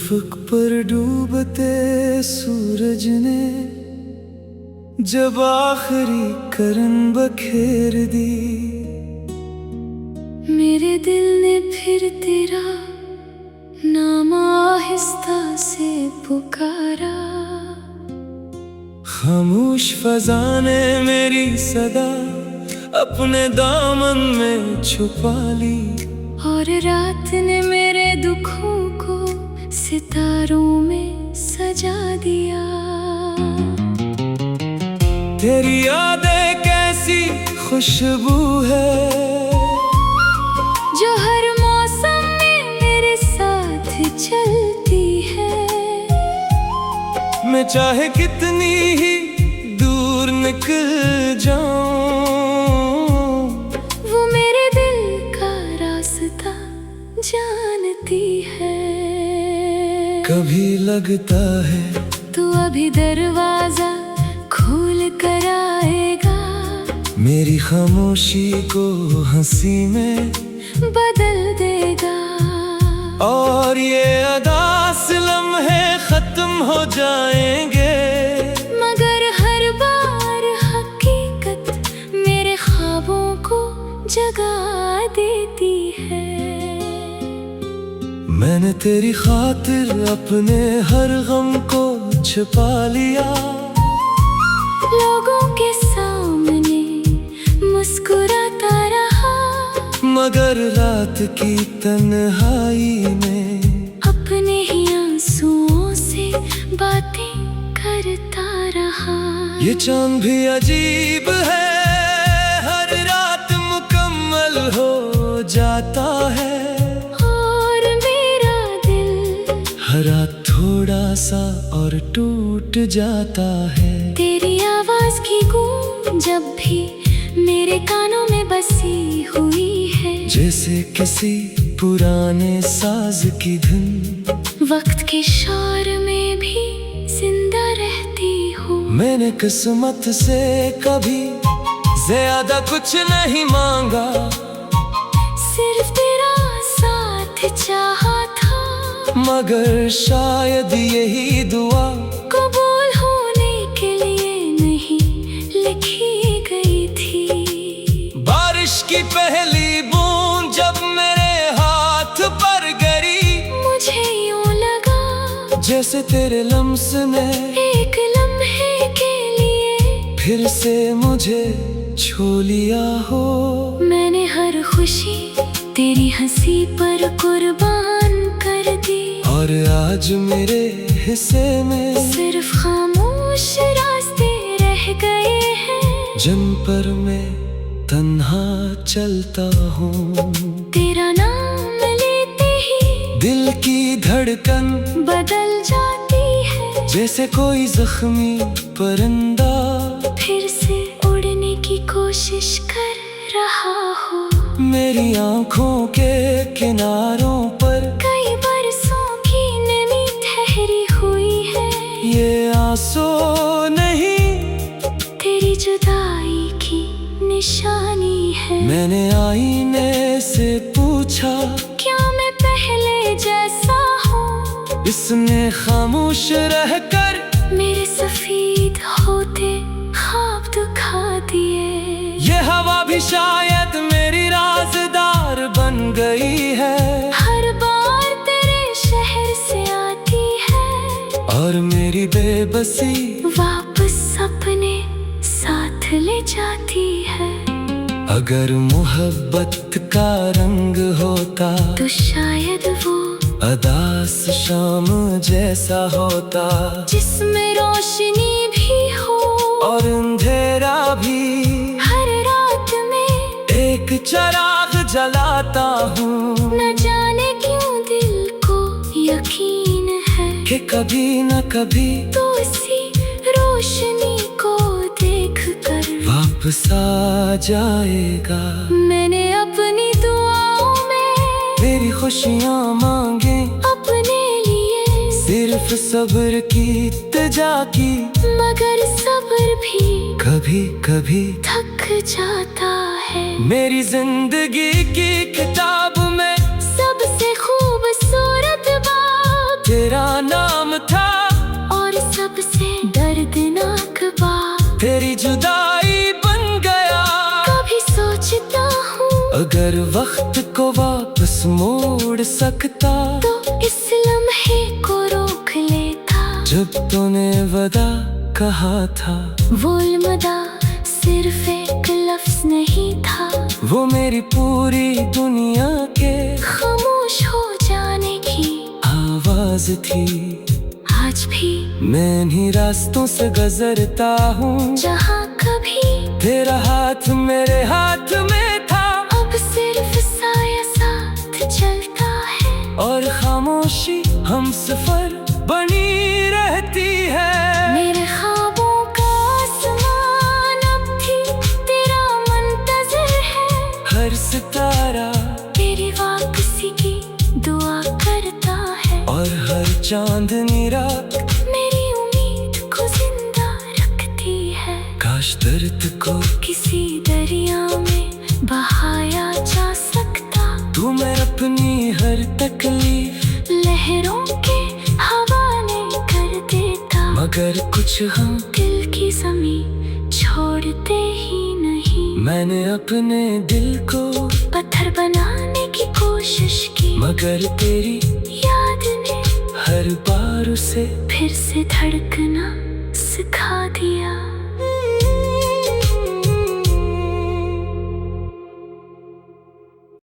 उफ़क़ पर डूबते सूरज ने जब आखिरी किरण बखेर दी, मेरे दिल ने फिर तेरा नाम आहिस्ता से पुकारा। खामोश फ़ज़ा ने मेरी सदा अपने दामन में छुपा ली, और रात ने मेरे दुखों को सितारों में सजा दिया। तेरी यादें कैसी खुशबू है जो हर मौसम में मेरे साथ चलती है। मैं चाहे कितनी ही दूर निकल जाऊं, वो मेरे दिल का रास्ता जानती है। कभी लगता है तू अभी दरवाजा खोल कर आएगा, मेरी खामोशी को हंसी में बदल देगा। और ये अदास लम्हे खत्म हो जाएंगे, मगर हर बार हकीकत मेरे ख्वाबों को जगा देती है। मैंने तेरी खातिर अपने हर गम को छिपा लिया, लोगों के सामने मुस्कुराता रहा, मगर रात की तन्हाई में अपने ही आंसुओं से बातें करता रहा। ये चांद भी अजीब है, हर रात मुकम्मल हो जाता है, और मेरा दिल हर रात थोड़ा सा और टूट जाता है। तेरी आवाज की गूंज जब भी मेरे कानों में बसी हुई है, जैसे किसी पुराने साज की धुन वक्त के शोर में भी जिंदा रहती हूँ। मैंने किस्मत से कभी ज्यादा कुछ नहीं मांगा, सिर्फ तेरा साथ चाहा था, मगर शायद यही दुआ कबूल होने के लिए नहीं लिखी गई थी। बारिश की पहली बूंद जब मेरे हाथ पर गिरी, मुझे यूं लगा जैसे तेरे लम्स ने एक लम्हे के लिए फिर से मुझे छू लिया हो। मैंने हर खुशी तेरी हंसी पर कुर्बान कर दी, और आज मेरे हिस्से में सिर्फ खामोश रास्ते रह गए हैं, जिन पर मैं तन्हा चलता हूँ। तेरा नाम लेते ही दिल की धड़कन बदल जाती है, जैसे कोई जख्मी परिंदा फिर से उड़ने की कोशिश कर रहा हो। मेरी आँखों के किनारों पर कई बरसों की नमी ठहरी हुई है, ये आंसू नहीं तेरी जुदाई की निशानी है। मैंने आईने से पूछा, क्या मैं पहले जैसा हूँ? इसने खामोश रहकर मेरे सफेद होते ख्वाब दुखा दिए। ये हवा भी शायद मेरी राज़दार बन गई है, हर बार तेरे शहर से आती है, और मेरी बेबसी वापस अपने साथ ले जाती है। अगर मोहब्बत का रंग होता तो शायद वो अदास शाम जैसा होता, जिसमें रोशनी भी हो और अंधेरा भी। हर रात में एक चिराग जलाता हूँ, न जाने क्यों दिल को यकीन है कि कभी न कभी तो इसी रोशनी को देख कर वापस आ जाएगा। मैंने अपनी दुआओं में मेरी खुशियाँ मांगे अपने लिए, सिर्फ सब्र की इल्तिजा की, मगर सब्र भी कभी कभी थक जाता है। मेरी जिंदगी की किताब में सबसे खूबसूरत बाब तेरा नाम था और सबसे दर्दनाक बात तेरी जुदाई बन गया। कभी सोचता हूँ अगर वक्त को वापस मोड़ सकता तो इस लम्हे को रोक लेता। जब तूने वादा कहा था वो अलविदा सिर्फ एक लफ्ज नहीं था, वो मेरी पूरी दुनिया के खामोश हो जाने की आवाज थी। आज भी मैं इन्हीं रास्तों से गुजरता हूँ जहाँ कभी तेरा हाथ मेरे हाथ में था। अब सिर्फ साया साथ चलता है और खामोशी हम सफर बनी रहती है। मेरे ख्वाबों का आसमान अब भी तेरा मुंतज़िर है। हर सितारा तेरी वापसी की दुआ करता है और हर चांदनी रात मेरी उम्मीद को जिंदा रखती है। काश दर्द को किसी दरिया में बहाया जा सकता, तू मैं अपनी हर तकलीफ लहरों के हवाले कर देता। मगर कुछ हम दिल की ज़मीं छोड़ते ही नहीं। मैंने अपने दिल को पत्थर बनाने की कोशिश की, मगर तेरी याद ने हर बार उसे फिर से धड़कना सिखा दिया।